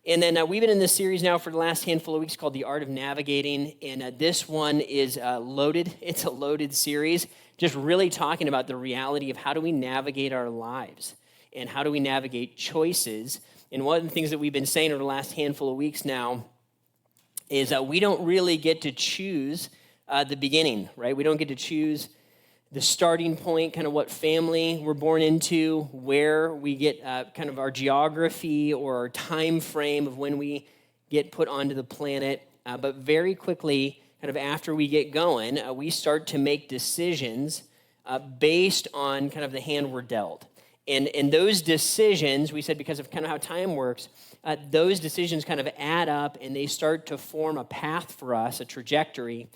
And then we've been in this series now for the last handful of weeks called The Art of Navigating, and this one is loaded. It's a loaded series, just really talking about the reality of how do we navigate our lives and how do we navigate choices. And one of the things that we've been saying over the last handful of weeks now is that we don't really get to choose the beginning, right? We don't get to choose the starting point, kind of what family we're born into, where we get kind of our geography or our time frame of when we get put onto the planet. But very quickly, kind of after we get going, we start to make decisions based on kind of the hand we're dealt. And those decisions, we said because of kind of how time works, those decisions kind of add up and they start to form a path for us, a trajectory.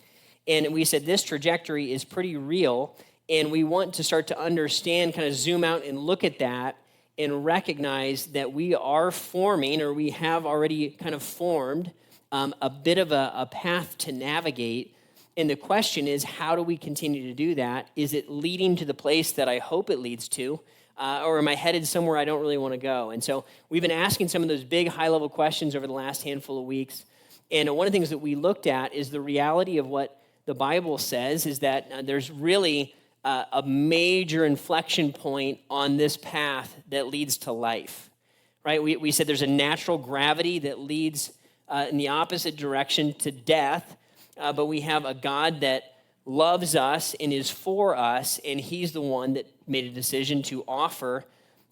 And we said this trajectory is pretty real, and we want to start to understand, kind of zoom out and look at that and recognize that we are forming, or we have already kind of formed, a bit of a path to navigate. And the question is, how do we continue to do that? Is it leading to the place that I hope it leads to? Or am I headed somewhere I don't really want to go? And so we've been asking some of those big high-level questions over the last handful of weeks. And one of the things that we looked at is the reality of what the Bible says is that there's really a major inflection point on this path that leads to life, right? We said there's a natural gravity that leads in the opposite direction to death, but we have a God that loves us and is for us, and he's the one that made a decision to offer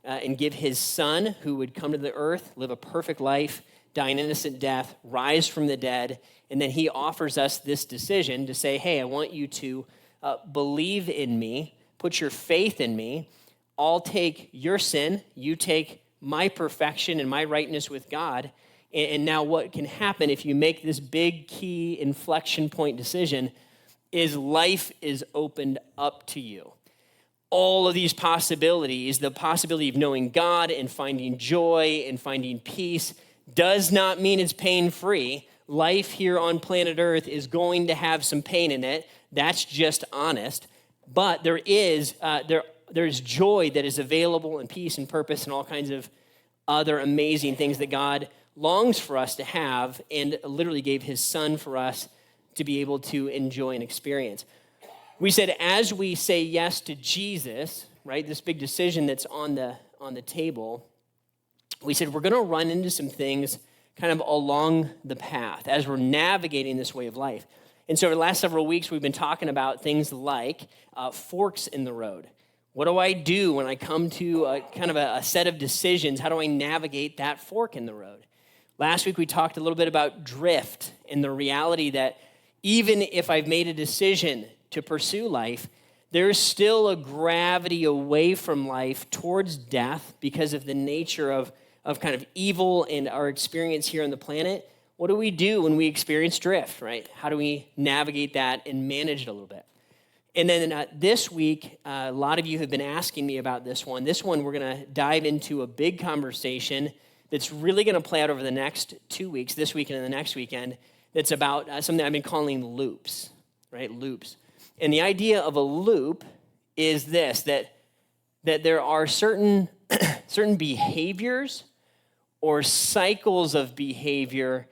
and give his son who would come to the earth, live a perfect life, die an innocent death, rise from the dead, and then he offers us this decision to say, hey, I want you to believe in me, put your faith in me. I'll take your sin, you take my perfection and my rightness with God, and now what can happen if you make this big key inflection point decision is life is opened up to you. All of these possibilities, the possibility of knowing God and finding joy and finding peace, does not mean it's pain-free. Life here on planet Earth is going to have some pain in it. That's just honest. But there's joy that is available, and peace and purpose and all kinds of other amazing things that God longs for us to have, and literally gave his son for us to be able to enjoy and experience. We said as we say yes to Jesus, right, this big decision that's on the table, we said we're going to run into some things kind of along the path as we're navigating this way of life. And so over the last several weeks, we've been talking about things like forks in the road. What do I do when I come to kind of a set of decisions? How do I navigate that fork in the road? Last week, we talked a little bit about drift and the reality that even if I've made a decision to pursue life, there's still a gravity away from life towards death because of the nature of kind of evil and our experience here on the planet. What do we do when we experience drift, right? How do we navigate that and manage it a little bit? And then this week, a lot of you have been asking me about this one. This one, we're going to dive into a big conversation that's really going to play out over the next 2 weeks, this weekend and the next weekend, that's about something I've been calling loops, right? Loops. And the idea of a loop is this, that there are certain behaviors or cycles of behavior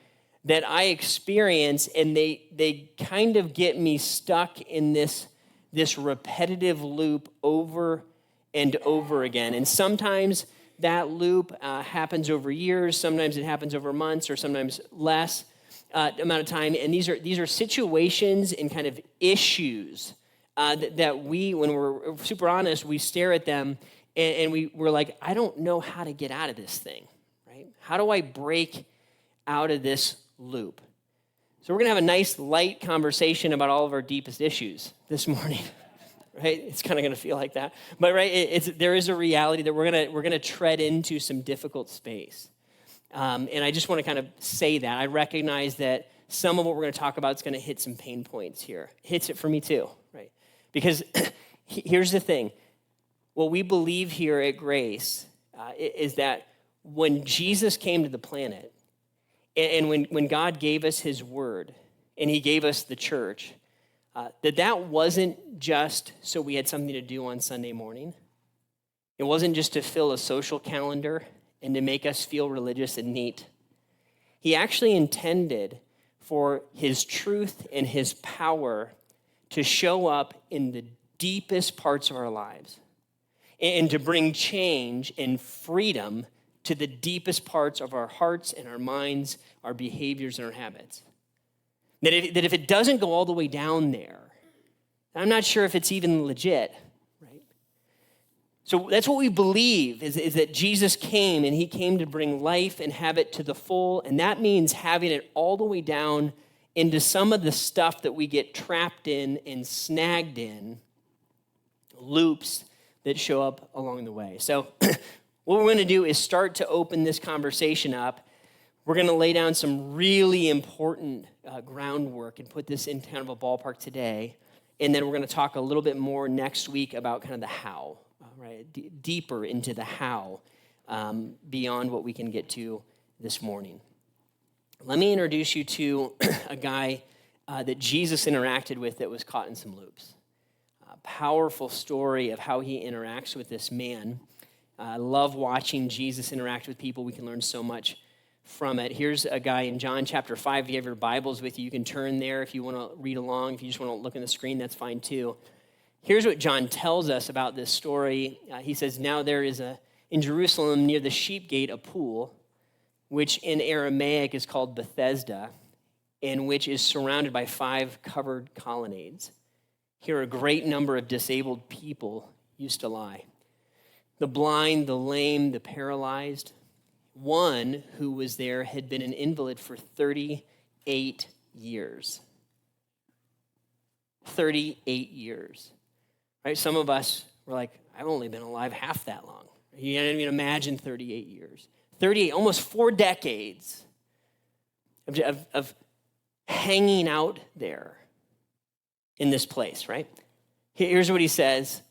that I experience, and they kind of get me stuck in this repetitive loop over and over again. And sometimes that loop happens over years, sometimes it happens over months, or sometimes less amount of time. And these are situations and kind of issues that we, when we're super honest, we stare at them and we're like, I don't know how to get out of this thing, right? How do I break out of this loop? So we're going to have a nice light conversation about all of our deepest issues this morning, right? It's kind of going to feel like that. But right, there is a reality that we're going to tread into some difficult space. And I just want to kind of say that. I recognize that some of what we're going to talk about is going to hit some pain points here. It hits it for me too, right? Because here's the thing. What we believe here at Grace is that when Jesus came to the planet, and when God gave us his word, and he gave us the church, that wasn't just so we had something to do on Sunday morning. It wasn't just to fill a social calendar and to make us feel religious and neat. He actually intended for his truth and his power to show up in the deepest parts of our lives and to bring change and freedom to the deepest parts of our hearts and our minds, our behaviors and our habits. That if it doesn't go all the way down there, I'm not sure if it's even legit, right? So that's what we believe, is that Jesus came, and he came to bring life and have it to the full, and that means having it all the way down into some of the stuff that we get trapped in and snagged in, loops that show up along the way. So what we're going to do is start to open this conversation up. We're going to lay down some really important groundwork and put this in kind of a ballpark today. And then we're going to talk a little bit more next week about kind of the how, right? Deeper into the how beyond what we can get to this morning. Let me introduce you to a guy that Jesus interacted with that was caught in some loops. A powerful story of how he interacts with this man. I love watching Jesus interact with people. We can learn so much from it. Here's a guy in John chapter 5. If you have your Bibles with you, you can turn there if you want to read along. If you just want to look on the screen, that's fine too. Here's what John tells us about this story. He says, now there is in Jerusalem near the sheep gate a pool, which in Aramaic is called Bethesda, and which is surrounded by 5 covered colonnades. Here a great number of disabled people used to lie. The blind, the lame, the paralyzed. One who was there had been an invalid for 38 years. 38 years. Right? Some of us were like, I've only been alive half that long. You can't even imagine 38 years. 38, almost 4 decades of hanging out there in this place, right? Here's what he says.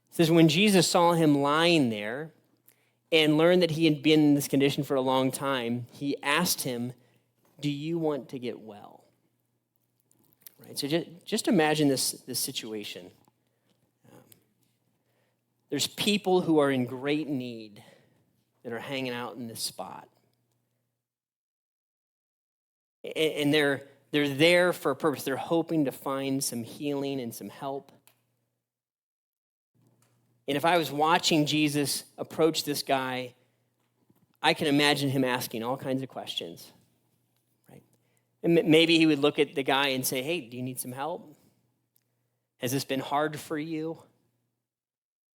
He says, when Jesus saw him lying there and learned that he had been in this condition for a long time, he asked him, do you want to get well? Right? So just imagine this situation. There's people who are in great need that are hanging out in this spot. And they're there for a purpose. They're hoping to find some healing and some help. And if I was watching Jesus approach this guy, I can imagine him asking all kinds of questions, right? And maybe he would look at the guy and say, hey, do you need some help? Has this been hard for you?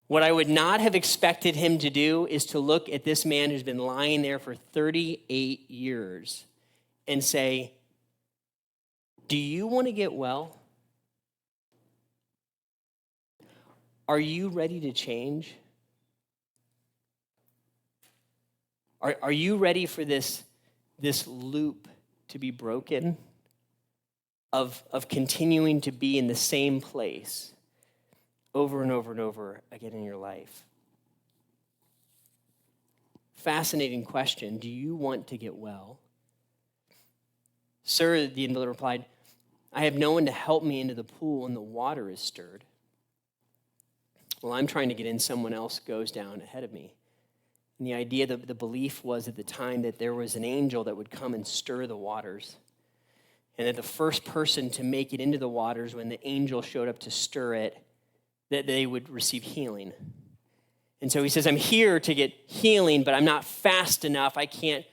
What I would not have expected him to do is to look at this man who's been lying there for 38 years and say, do you want to get well? Are you ready to change? Are you ready for this loop to be broken of continuing to be in the same place over and over and over again in your life? Fascinating question. Do you want to get well? Sir, the invalid replied, I have no one to help me into the pool and the water is stirred. Well, I'm trying to get in, someone else goes down ahead of me. And the idea, the belief was at the time that there was an angel that would come and stir the waters. And that the first person to make it into the waters, when the angel showed up to stir it, that they would receive healing. And so he says, I'm here to get healing, but I'm not fast enough. I can't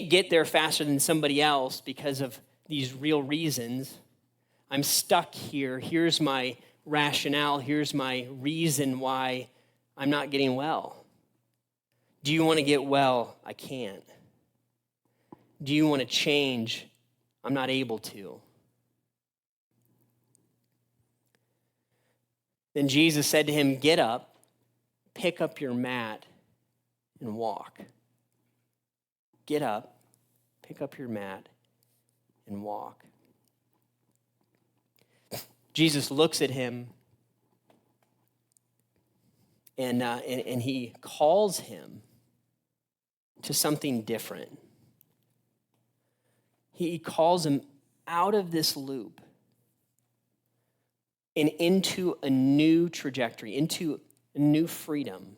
get there faster than somebody else because of these real reasons. I'm stuck here. Here's my rationale. Here's my reason why I'm not getting well. Do you want to get well? I can't. Do you want to change? I'm not able to. Then Jesus said to him, get up, pick up your mat, and walk. Get up, pick up your mat, and walk. Jesus looks at him, and he calls him to something different. He calls him out of this loop and into a new trajectory, into a new freedom.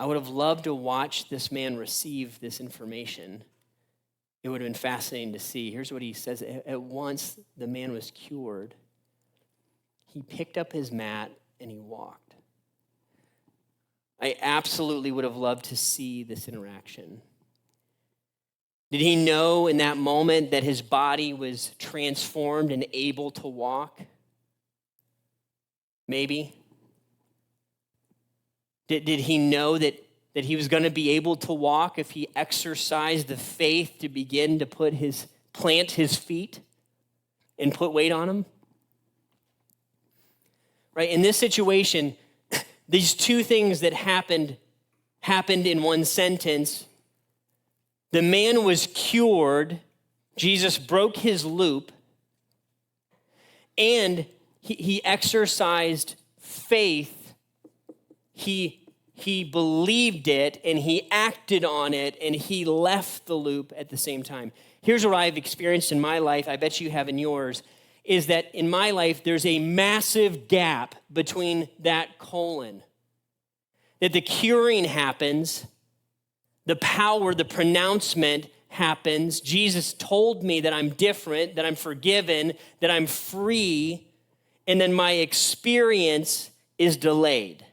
I would have loved to watch this man receive this information. It would have been fascinating to see. Here's what he says. At once, the man was cured. He picked up his mat and he walked. I absolutely would have loved to see this interaction. Did he know in that moment that his body was transformed and able to walk? Maybe. Did he know that he was going to be able to walk if he exercised the faith to begin to plant his feet and put weight on them? Right? In this situation, these two things that happened in one sentence. The man was cured. Jesus broke his loop. And he exercised faith. He believed it and he acted on it and he left the loop at the same time. Here's what I've experienced in my life, I bet you have in yours, is that in my life there's a massive gap between that colon. That the curing happens, the power, the pronouncement happens. Jesus told me that I'm different, that I'm forgiven, that I'm free, and then my experience is delayed.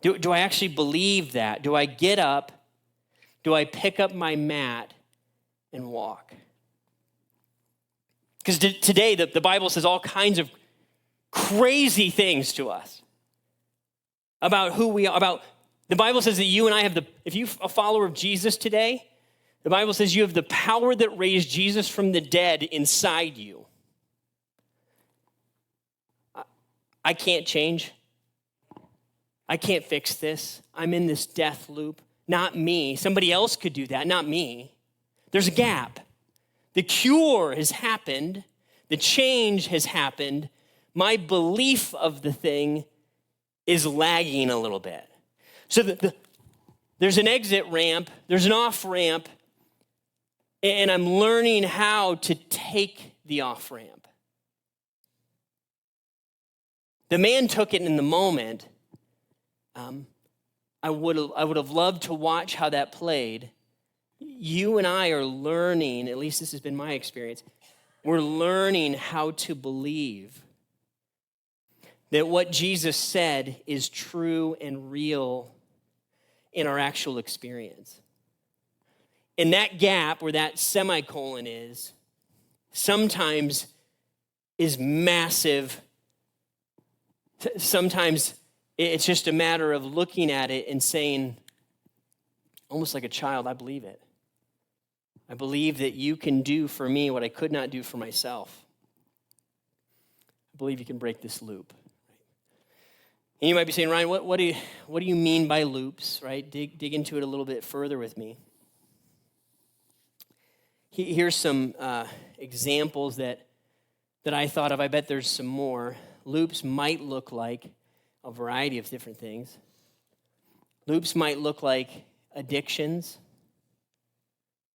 Do I actually believe that? Do I get up? Do I pick up my mat and walk? Because today the Bible says all kinds of crazy things to us about who we are. The Bible says that you and I have if you're a follower of Jesus today, the Bible says you have the power that raised Jesus from the dead inside you. I can't change. I can't fix this. I'm in this death loop. Not me. Somebody else could do that, not me. There's a gap. The cure has happened. The change has happened. My belief of the thing is lagging a little bit. So there's an exit ramp, there's an off ramp, and I'm learning how to take the off ramp. The man took it in the moment. I would have loved to watch how that played. You and I are learning, at least this has been my experience, we're learning how to believe that what Jesus said is true and real in our actual experience. And that gap where that semicolon is, sometimes is massive. Sometimes it's just a matter of looking at it and saying, almost like a child, I believe it. I believe that you can do for me what I could not do for myself. I believe you can break this loop. And you might be saying, Ryan, what do you mean by loops, right? Dig into it a little bit further with me. Here's some examples that I thought of. I bet there's some more. Loops might look like a variety of different things. Loops might look like addictions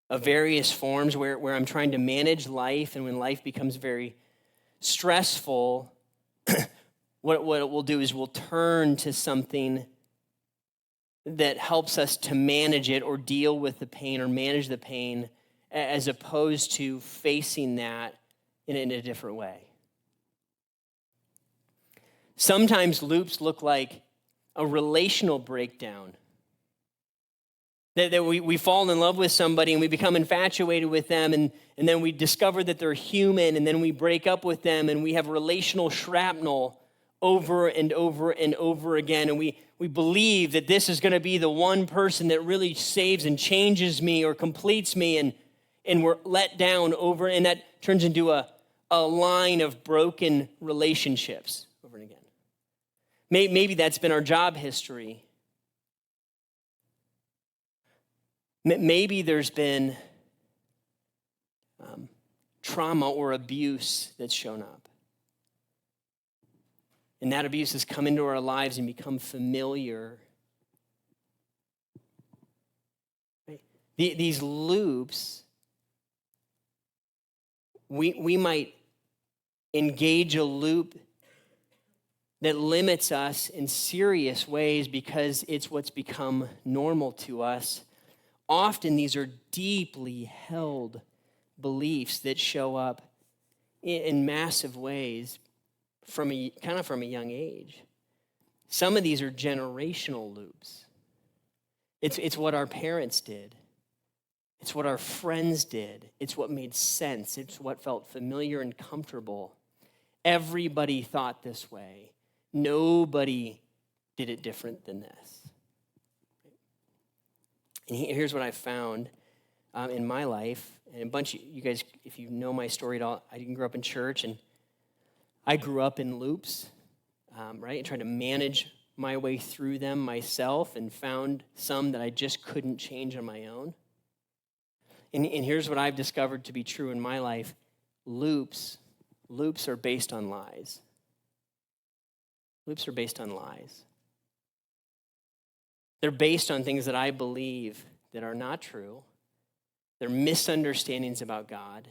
of various forms where I'm trying to manage life, and when life becomes very stressful, what it will do is we'll turn to something that helps us to manage it or deal with the pain or manage the pain as opposed to facing that in a different way. Sometimes loops look like a relational breakdown. That we fall in love with somebody and we become infatuated with them and then we discover that they're human and then we break up with them and we have relational shrapnel over and over and over again. And we believe that this is going to be the one person that really saves and changes me or completes me, and we're let down over, and that turns into a line of broken relationships over and again. Maybe that's been our job history. Maybe there's been trauma or abuse that's shown up. And that abuse has come into our lives and become familiar. Right? These loops, we might engage a loop that limits us in serious ways because it's what's become normal to us. Often these are deeply held beliefs that show up in massive ways from a young age. Some of these are generational loops. It's what our parents did. It's what our friends did. It's what made sense. It's what felt familiar and comfortable. Everybody thought this way. Nobody did it different than this. And here's what I found in my life. And a bunch of you guys, if you know my story at all, I grew up in church, and I grew up in loops, right? And tried to manage my way through them myself, and found some that I just couldn't change on my own. And here's what I've discovered to be true in my life. Loops are based on lies. Loops are based on lies. They're based on things that I believe that are not true. They're misunderstandings about God,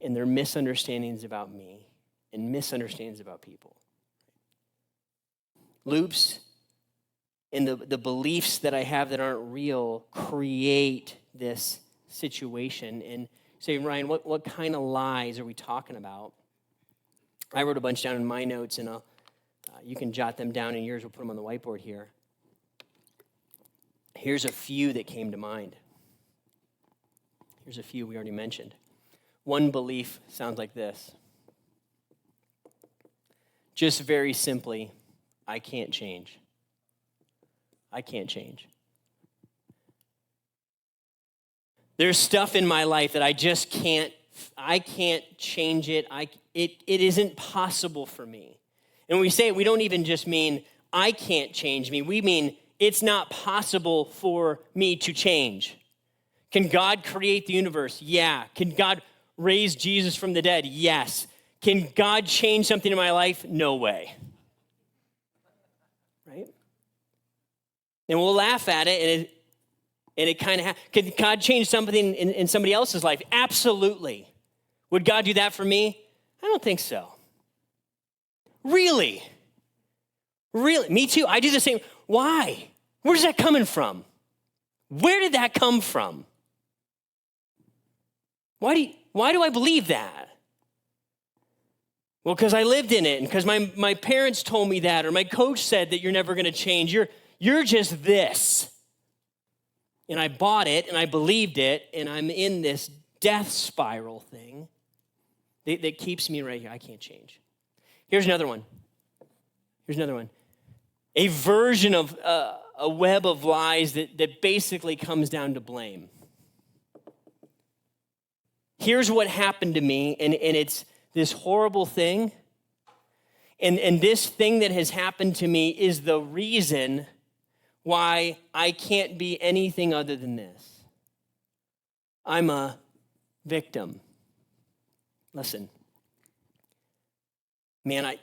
and they're misunderstandings about me, and misunderstandings about people. Loops and the beliefs that I have that aren't real create this situation. And say, Ryan, what kind of lies are we talking about? I wrote a bunch down in my notes, and you can jot them down in yours. We'll put them on the whiteboard here. Here's a few that came to mind. Here's a few we already mentioned. One belief sounds like this. Just very simply, I can't change. I can't change. There's stuff in my life that I just can't change it. It isn't possible for me. And when we say it, we don't even just mean I can't change me. We mean it's not possible for me to change. Can God create the universe? Yeah. Can God raise Jesus from the dead? Yes. Can God change something in my life? No way. Right? And we'll laugh at it, and it kind of could God change something in somebody else's life? Absolutely. Would God do that for me? I don't think so. Really? Me too. I do the same. Why? Where's that coming from? Where did that come from? Why do I believe that? Well, because I lived in it, and because my parents told me that, or my coach said that you're never going to change. You're just this. And I bought it, and I believed it, and I'm in this death spiral thing that keeps me right here. I can't change. Here's another one. A version of a web of lies that basically comes down to blame. Here's what happened to me, and it's this horrible thing. And this thing that has happened to me is the reason why I can't be anything other than this. I'm a victim. Listen, man,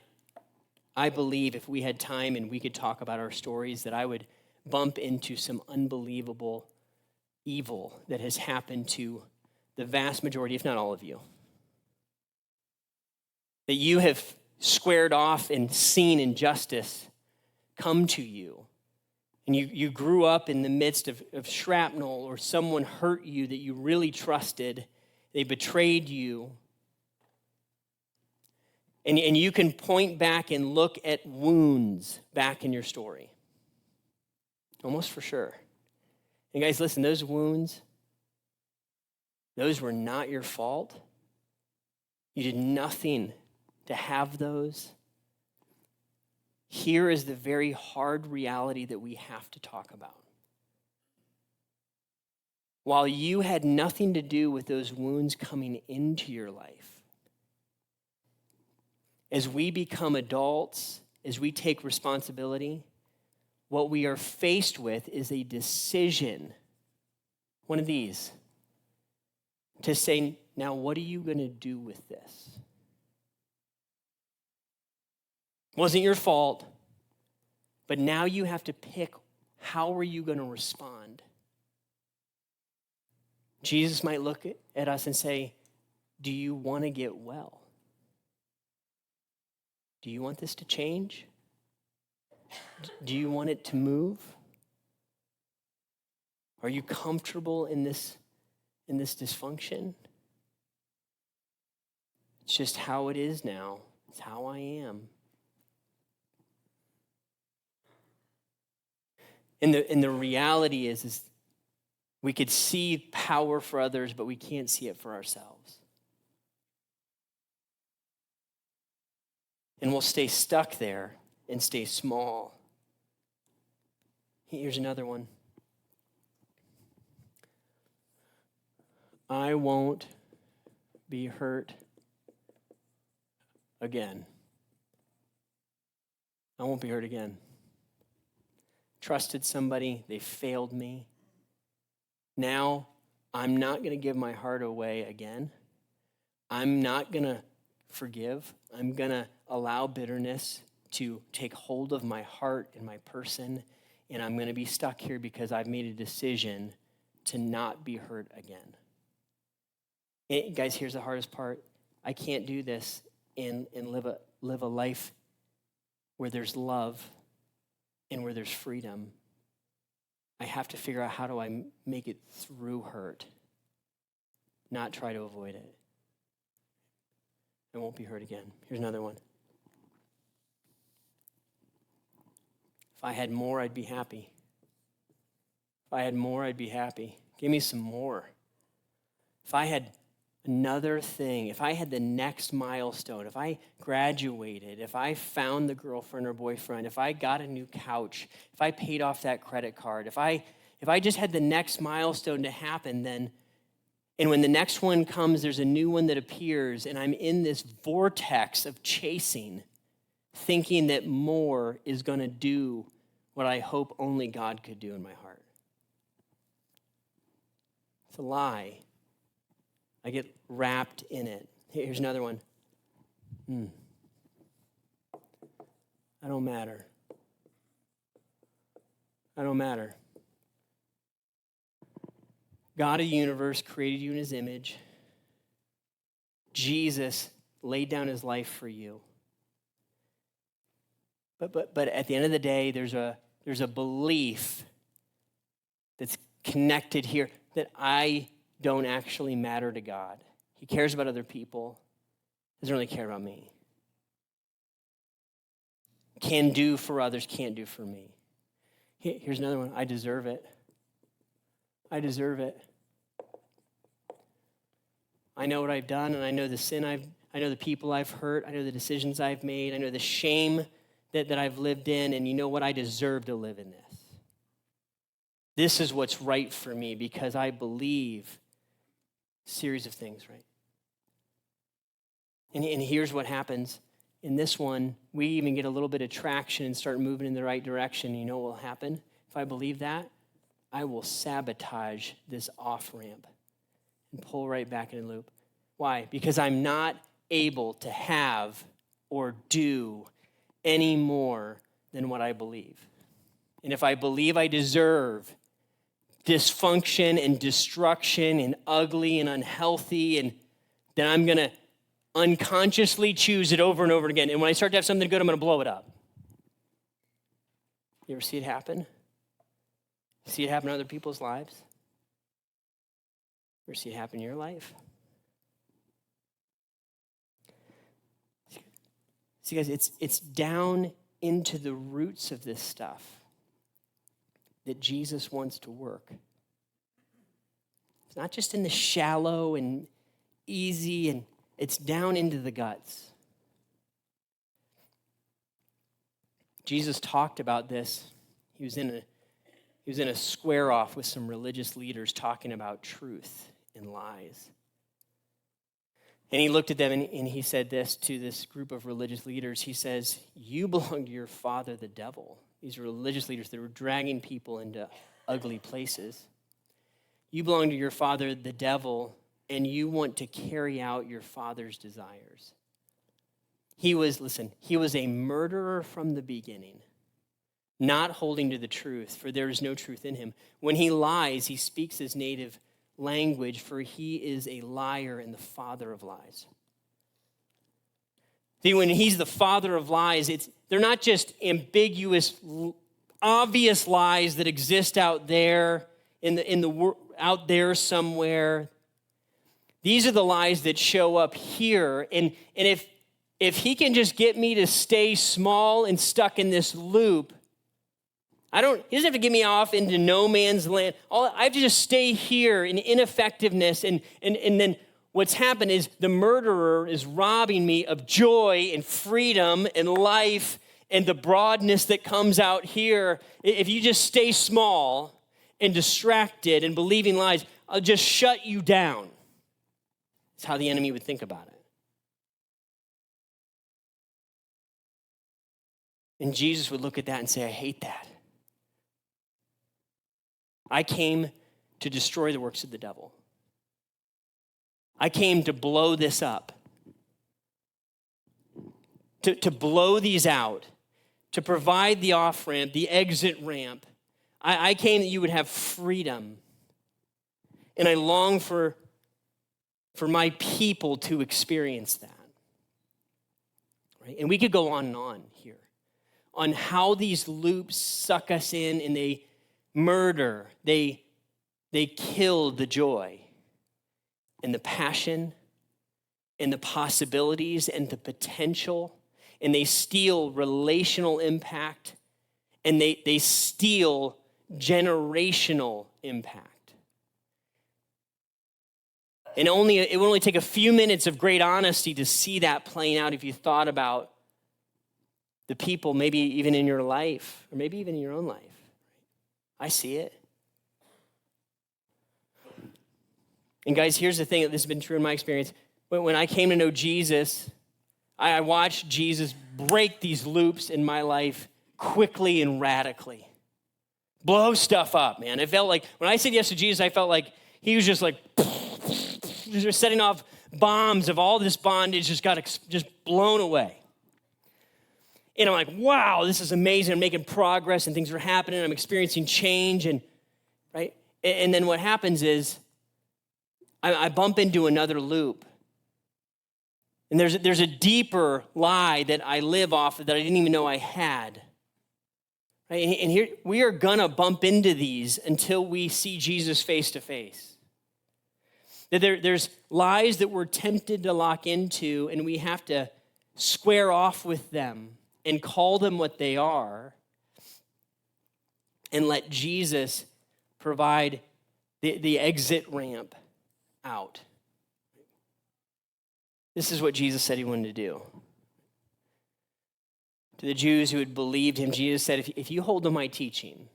I believe if we had time and we could talk about our stories, that I would bump into some unbelievable evil that has happened to the vast majority, if not all of you. That you have squared off and seen injustice come to you. And you grew up in the midst of shrapnel, or someone hurt you that you really trusted. They betrayed you. And you can point back and look at wounds back in your story. Almost for sure. And guys, listen, those wounds, those were not your fault. You did nothing to have those. Here is the very hard reality that we have to talk about. While you had nothing to do with those wounds coming into your life, as we become adults, as we take responsibility, what we are faced with is a decision, one of these, to say, now what are you going to do with this? Wasn't your fault, but now you have to pick, how are you going to respond? Jesus might look at us and say, do you want to get well? Do you want this to change? Do you want it to move? Are you comfortable in this dysfunction? It's just how it is now. It's how I am. And the reality is we could see power for others, but we can't see it for ourselves. And we'll stay stuck there and stay small. Here's another one. I won't be hurt again. I won't be hurt again. Trusted somebody, they failed me. Now, I'm not going to give my heart away again. I'm not going to forgive. I'm going to allow bitterness to take hold of my heart and my person, and I'm going to be stuck here because I've made a decision to not be hurt again. And guys, here's the hardest part. I can't do this and live a life where there's love and where there's freedom. I have to figure out how do I make it through hurt, not try to avoid it. I won't be hurt again. Here's another one. If I had more, I'd be happy. If I had more, I'd be happy. Give me some more. If I had another thing, if I had the next milestone, if I graduated, if I found the girlfriend or boyfriend, if I got a new couch, if I paid off that credit card, if I just had the next milestone to happen, then, and when the next one comes, there's a new one that appears, and I'm in this vortex of chasing, thinking that more is going to do what I hope only God could do in my heart. It's a lie. I get wrapped in it. Here's another one. I don't matter. I don't matter. God of the universe created you in his image. Jesus laid down his life for you. But at the end of the day, there's a belief that's connected here that I don't actually matter to God. He cares about other people. Doesn't really care about me. Can do for others, can't do for me. Here's another one. I deserve it. I deserve it. I know what I've done, and I know the sin I know the people I've hurt. I know the decisions I've made. I know the shame that I've lived in, and you know what? I deserve to live in this. This is what's right for me because I believe a series of things, right? And here's what happens. In this one, we even get a little bit of traction and start moving in the right direction. You know what will happen? If I believe that, I will sabotage this off-ramp and pull right back in the loop. Why? Because I'm not able to have or do any more than what I believe. And if I believe I deserve dysfunction and destruction and ugly and unhealthy, and then I'm going to unconsciously choose it over and over again. And when I start to have something good, I'm going to blow it up. You ever see it happen? See it happen in other people's lives? Ever see it happen in your life? See, guys, it's down into the roots of this stuff that Jesus wants to work. It's not just in the shallow and easy, and it's down into the guts. Jesus talked about this. He was in a square off with some religious leaders talking about truth and lies. And he looked at them and he said this to this group of religious leaders. He says, you belong to your father, the devil. These religious leaders that were dragging people into ugly places. You belong to your father, the devil, and you want to carry out your father's desires. He was a murderer from the beginning, not holding to the truth, for there is no truth in him. When he lies, he speaks his native language, for he is a liar and the father of lies. See, when he's the father of lies, they're not just ambiguous, obvious lies that exist out there out there somewhere. These are the lies that show up here. And if he can just get me to stay small and stuck in this loop, he doesn't have to get me off into no man's land. I have to just stay here in ineffectiveness. And then what's happened is the murderer is robbing me of joy and freedom and life and the broadness that comes out here. If you just stay small and distracted and believing lies, I'll just shut you down. That's how the enemy would think about it. And Jesus would look at that and say, I hate that. I came to destroy the works of the devil. I came to blow this up, to blow these out, to provide the off-ramp, the exit ramp. I came that you would have freedom. And I long for my people to experience that. Right? And we could go on and on here on how these loops suck us in and they murder, they kill the joy and the passion and the possibilities and the potential, and they steal relational impact, and they steal generational impact. And it will only take a few minutes of great honesty to see that playing out if you thought about the people, maybe even in your life, or maybe even in your own life. I see it. And guys, here's the thing, this has been true in my experience. When I came to know Jesus, I watched Jesus break these loops in my life quickly and radically. Blow stuff up, man. It felt like, when I said yes to Jesus, I felt like he was just like, just setting off bombs of all this bondage just got just blown away. And I'm like, wow, this is amazing. I'm making progress and things are happening. I'm experiencing change, and right? And then what happens is I bump into another loop. And there's a deeper lie that I live off of that I didn't even know I had. Right? And here we are gonna bump into these until we see Jesus face to face. That there's lies that we're tempted to lock into, and we have to square off with them and call them what they are, and let Jesus provide the exit ramp out. This is what Jesus said he wanted to do. To the Jews who had believed him, Jesus said, if you hold to my teaching,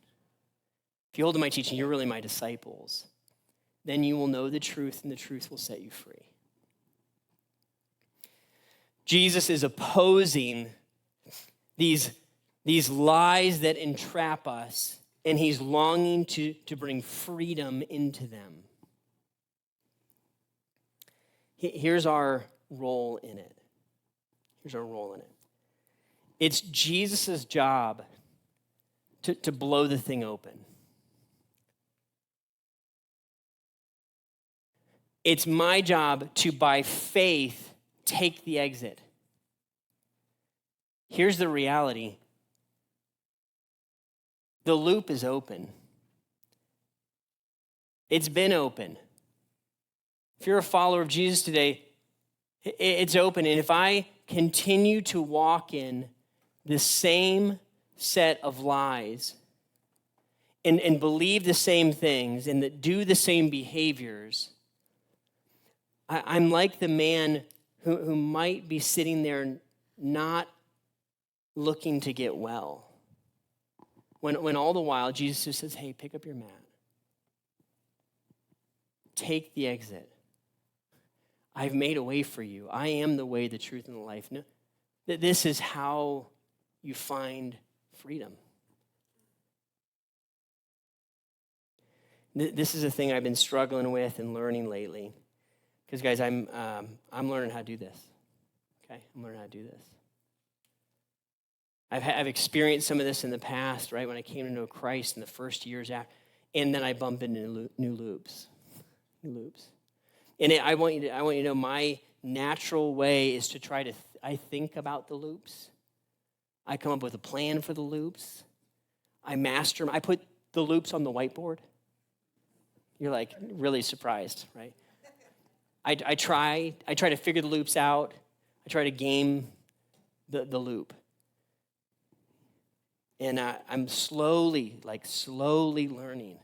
you're really my disciples. Then you will know the truth, and the truth will set you free. Jesus is opposing these lies that entrap us, and he's longing to bring freedom into them. Here's our role in it. It's Jesus' job to blow the thing open. It's my job to, by faith, take the exit. Here's the reality. The loop is open. It's been open. If you're a follower of Jesus today, it's open. And if I continue to walk in the same set of lies and believe the same things and that do the same behaviors, I'm like the man who might be sitting there not looking to get well. When all the while Jesus just says, hey, pick up your mat. Take the exit. I've made a way for you. I am the way, the truth, and the life. No, this is how you find freedom. This is a thing I've been struggling with and learning lately. Because, guys, I'm learning how to do this. Okay? I'm learning how to do this. I've experienced some of this in the past, right, when I came to know Christ in the first years after, and then I bump into new loops. And I want you to know my natural way is to try to, I think about the loops. I come up with a plan for the loops. I master them. I put the loops on the whiteboard. You're like really surprised, right? I try to figure the loops out. I try to game the loop. And I'm slowly learning.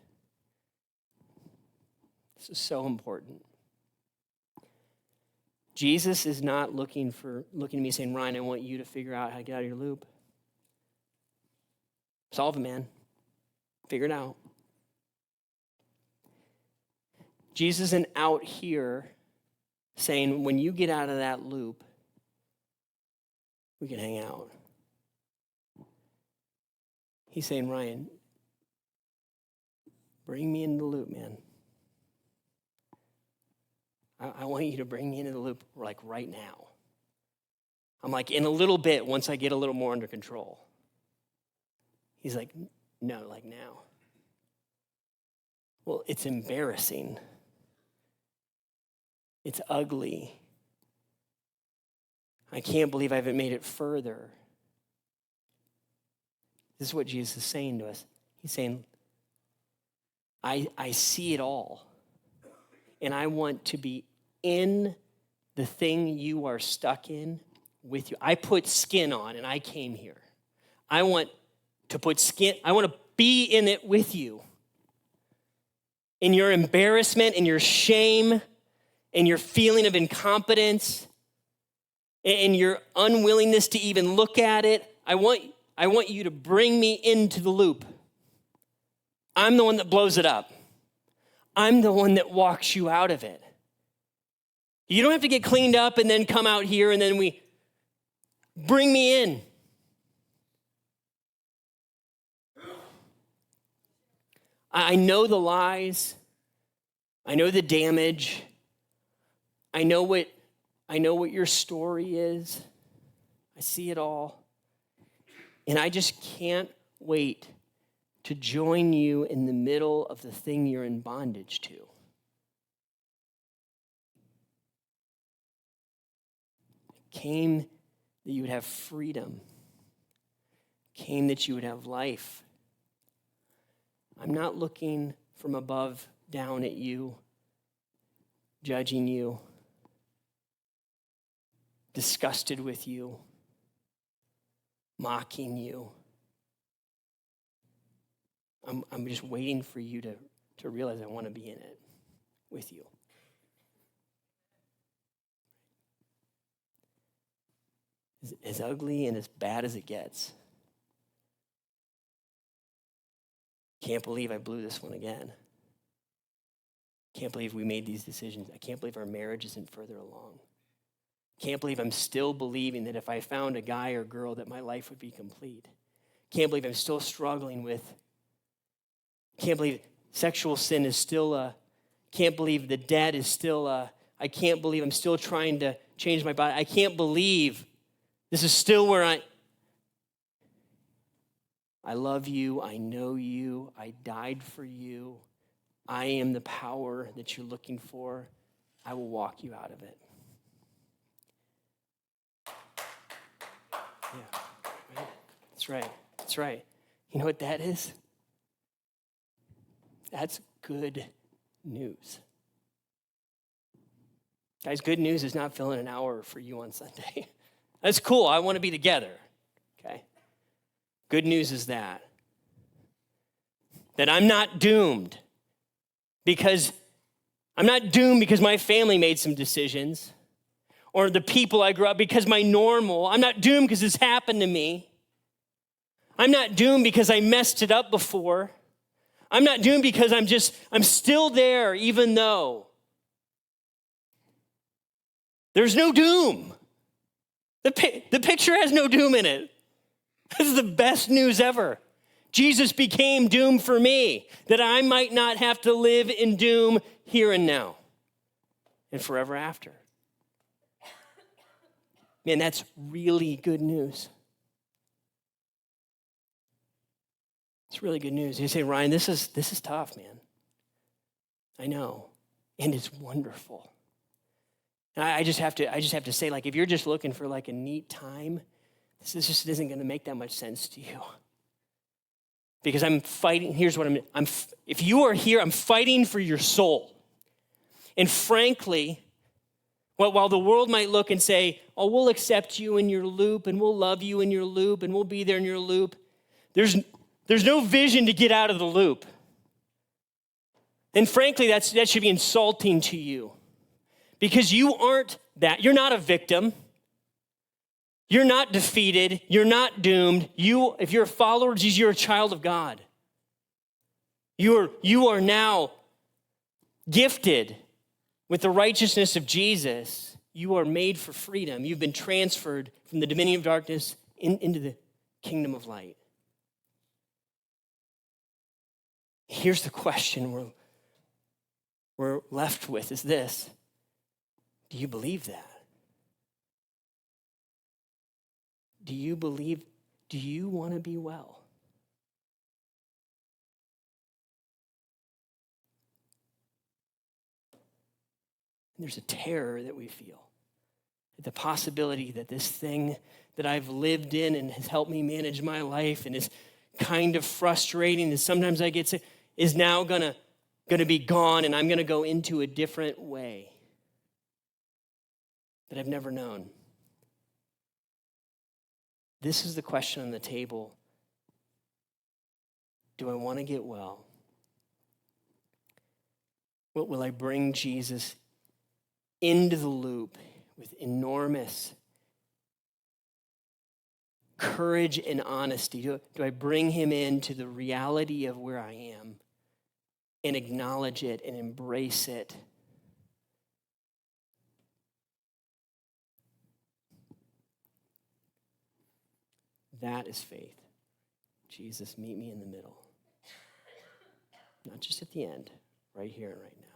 This is so important. Jesus is not looking at me saying, Ryan, I want you to figure out how to get out of your loop. Solve it, man. Figure it out. Jesus isn't out here saying, when you get out of that loop, we can hang out. He's saying, Ryan, bring me into the loop, man. I want you to bring me into the loop like right now. I'm like, in a little bit, once I get a little more under control. He's like, no, like now. Well, it's embarrassing. It's ugly. I can't believe I haven't made it further. This is what Jesus is saying to us. He's saying, I see it all. And I want to be in the thing you are stuck in with you. I put skin on and I came here. I want to be in it with you. In your embarrassment, in your shame, in your feeling of incompetence, in your unwillingness to even look at it, I want you to bring me into the loop. I'm the one that blows it up. I'm the one that walks you out of it. You don't have to get cleaned up and then come out here and then we bring me in. I know the lies. I know the damage. I know what your story is. I see it all. And I just can't wait to join you in the middle of the thing you're in bondage to. Came that you would have freedom. Came that you would have life. I'm not looking from above down at you, judging you, disgusted with you, mocking you. I'm just waiting for you to realize I want to be in it with you. As ugly and as bad as it gets. Can't believe I blew this one again. Can't believe we made these decisions. I can't believe our marriage isn't further along. Can't believe I'm still believing that if I found a guy or girl that my life would be complete. Can't believe I'm still struggling with. Can't believe sexual sin is still can't believe the debt is still I can't believe I'm still trying to change my body. I can't believe this is still where I love you, I know you, I died for you. I am the power that you're looking for. I will walk you out of it. Yeah, right. That's right. That's right. You know what that is? That's good news. Guys, good news is not filling an hour for you on Sunday. That's cool. I want to be together. Okay? Good news is that I'm not doomed because my family made some decisions or the people I grew up because I'm not doomed because this happened to me. I'm not doomed because I messed it up before. I'm not doomed because I'm still there even though. There's no doom. The picture has no doom in it. This is the best news ever. Jesus became doom for me, that I might not have to live in doom here and now and forever after. Man, that's really good news. It's really good news. You say, Ryan, this is tough, man. I know. And it's wonderful. And I just have to say, like, if you're just looking for like a neat time, this just isn't going to make that much sense to you. Because I'm fighting, here's what if you are here, I'm fighting for your soul. And frankly, while the world might look and say, oh, we'll accept you in your loop, and we'll love you in your loop, and we'll be there in your loop, there's no vision to get out of the loop. And frankly, that should be insulting to you. Because you aren't that. You're not a victim. You're not defeated. You're not doomed. If you're a follower of Jesus, you're a child of God. You are now gifted with the righteousness of Jesus. You are made for freedom. You've been transferred from the dominion of darkness into the kingdom of light. Here's the question we're left with is this. Do you believe that? Do you want to be well? And there's a terror that we feel. The possibility that this thing that I've lived in and has helped me manage my life and is kind of frustrating and sometimes I get sick is now gonna be gone and I'm gonna go into a different way that I've never known. This is the question on the table. Do I want to get well? Will I bring Jesus into the loop with enormous courage and honesty? Do I bring him into the reality of where I am and acknowledge it and embrace it? That is faith. Jesus, meet me in the middle. Not just at the end, right here and right now.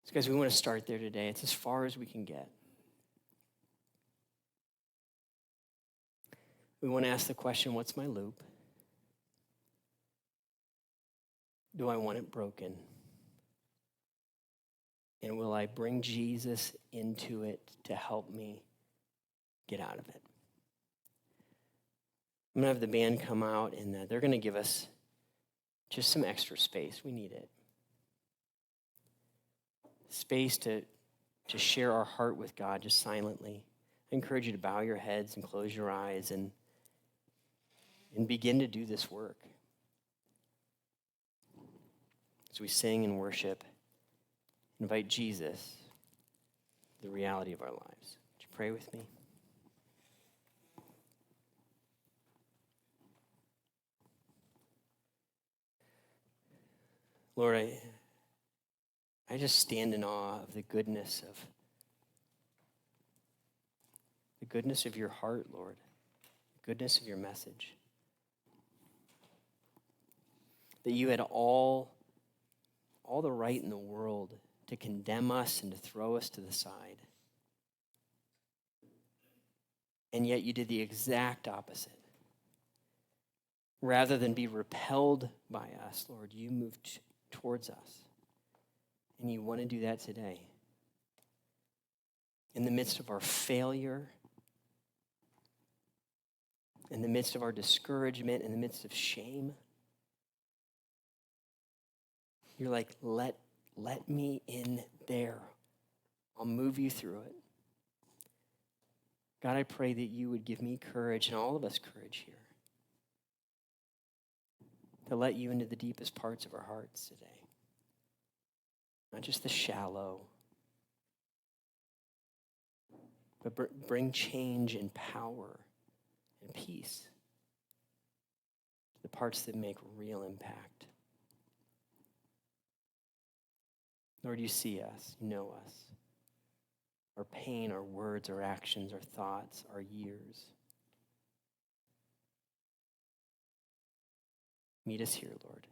So guys, we want to start there today. It's as far as we can get. We want to ask the question, what's my loop? Do I want it broken? And will I bring Jesus into it to help me get out of it? I'm going to have the band come out, and they're going to give us just some extra space. We need it. Space to share our heart with God just silently. I encourage you to bow your heads and close your eyes and begin to do this work. As we sing and worship, invite Jesus, the reality of our lives. Would you pray with me? Lord, I just stand in awe of the goodness of your heart, Lord, the goodness of your message. That you had all the right in the world to condemn us and to throw us to the side. And yet you did the exact opposite. Rather than be repelled by us, Lord, you moved towards us. And you want to do that today. In the midst of our failure, in the midst of our discouragement, in the midst of shame, you're like, let me in there. I'll move you through it. God, I pray that you would give me courage and all of us courage here to let you into the deepest parts of our hearts today. Not just the shallow, but bring change and power and peace to the parts that make real impact. Lord, you see us, you know us. Our pain, our words, our actions, our thoughts, our years. Meet us here, Lord.